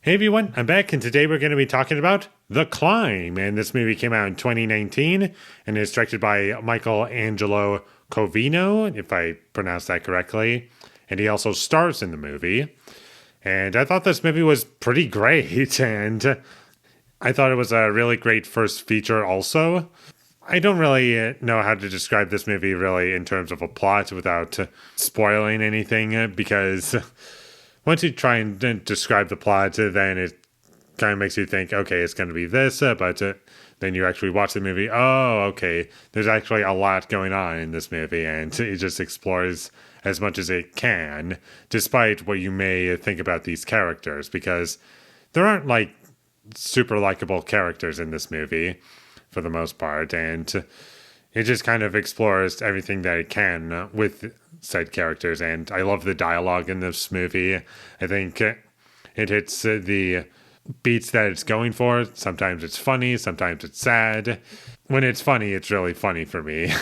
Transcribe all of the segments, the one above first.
Hey everyone, I'm back, and today we're going to be talking about The Climb. And this movie came out in 2019 and is directed by Michelangelo Covino, if I pronounced that correctly. And he also stars in the movie. And I thought this movie was pretty great, and I thought it was a really great first feature also. I don't really know how to describe this movie really in terms of a plot without spoiling anything, because once you try and describe the plot, then it kind of makes you think, okay, it's going to be this, but then you actually watch the movie. Oh, okay, there's actually a lot going on in this movie, and it just explores as much as it can, despite what you may think about these characters, because there aren't like super likable characters in this movie for the most part, and it just kind of explores everything that it can with said characters. And I love the dialogue in this movie. I think it hits the beats that it's going for. Sometimes it's funny, sometimes it's sad. When it's funny, it's really funny for me.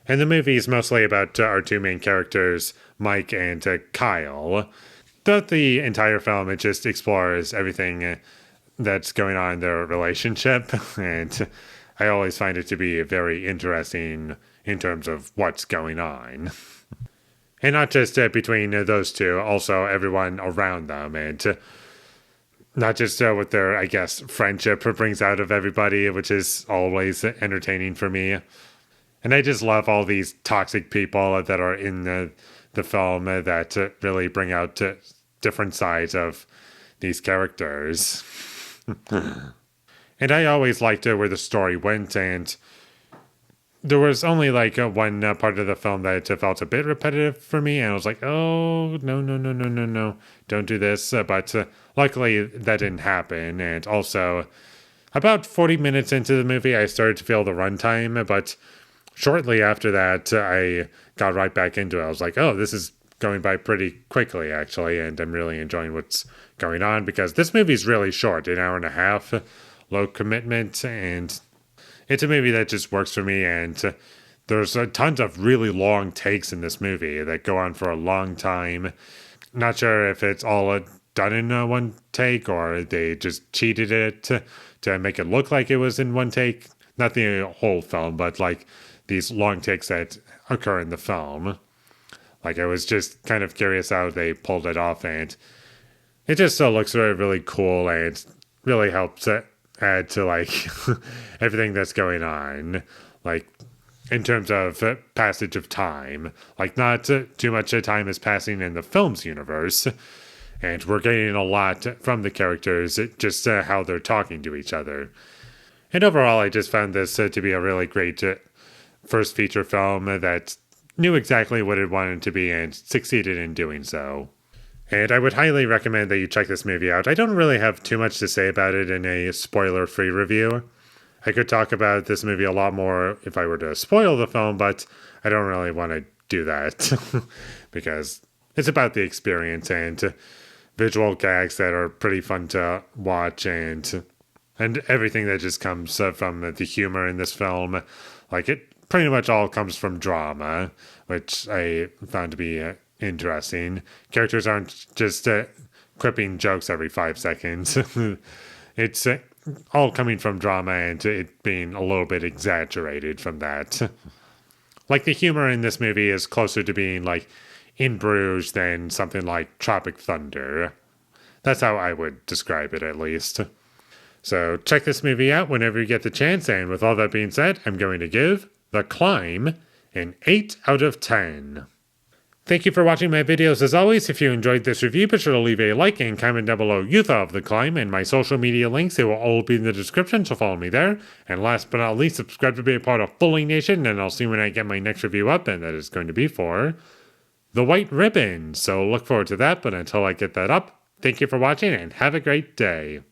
And the movie is mostly about our two main characters, Mike and Kyle. Throughout the entire film, it just explores everything that's going on in their relationship, and I always find it to be very interesting in terms of what's going on. And not just between those two, also everyone around them, and not just what their, I guess, friendship brings out of everybody, which is always entertaining for me. And I just love all these toxic people that are in the film that really bring out different sides of these characters. And I always liked where the story went, and there was only like one part of the film that felt a bit repetitive for me, and I was like, oh, no, don't do this. But luckily that didn't happen. And also, about 40 minutes into the movie, I started to feel the runtime, but shortly after that, I got right back into it. I was like, oh, this is going by pretty quickly, actually, and I'm really enjoying what's going on, because this movie is really short, an hour and a half, low commitment, and it's a movie that just works for me. And there's a tons of really long takes in this movie that go on for a long time. Not sure if it's all done in one take, or they just cheated it to make it look like it was in one take. Not the whole film, but like these long takes that occur in the film. Like, I was just kind of curious how they pulled it off, and it just still looks really, really cool, and really helps add to like everything that's going on, like in terms of passage of time. Like, not too much time is passing in the film's universe, and we're getting a lot from the characters, just how they're talking to each other. And overall, I just found this to be a really great first feature film that knew exactly what it wanted to be and succeeded in doing so. And I would highly recommend that you check this movie out. I don't really have too much to say about it in a spoiler-free review. I could talk about this movie a lot more if I were to spoil the film, but I don't really want to do that because it's about the experience and visual gags that are pretty fun to watch, and everything that just comes from the humor in this film. Like, it pretty much all comes from drama, which I found to be interesting. Characters aren't just quipping jokes every 5 seconds. It's all coming from drama, and it being a little bit exaggerated from that. Like, the humor in this movie is closer to being like In Bruges than something like Tropic Thunder. That's how I would describe it, at least. So check this movie out whenever you get the chance, and with all that being said, I'm going to give The Climb an 8 out of 10. Thank you for watching my videos. As always, if you enjoyed this review, be sure to leave a like and comment down below you thought of The Climb, and my social media links, they will all be in the description, so follow me there. And last but not least, subscribe to be a part of Foley Nation, and I'll see when I get my next review up, and that is going to be for The White Ribbon. So look forward to that, but until I get that up, thank you for watching, and have a great day.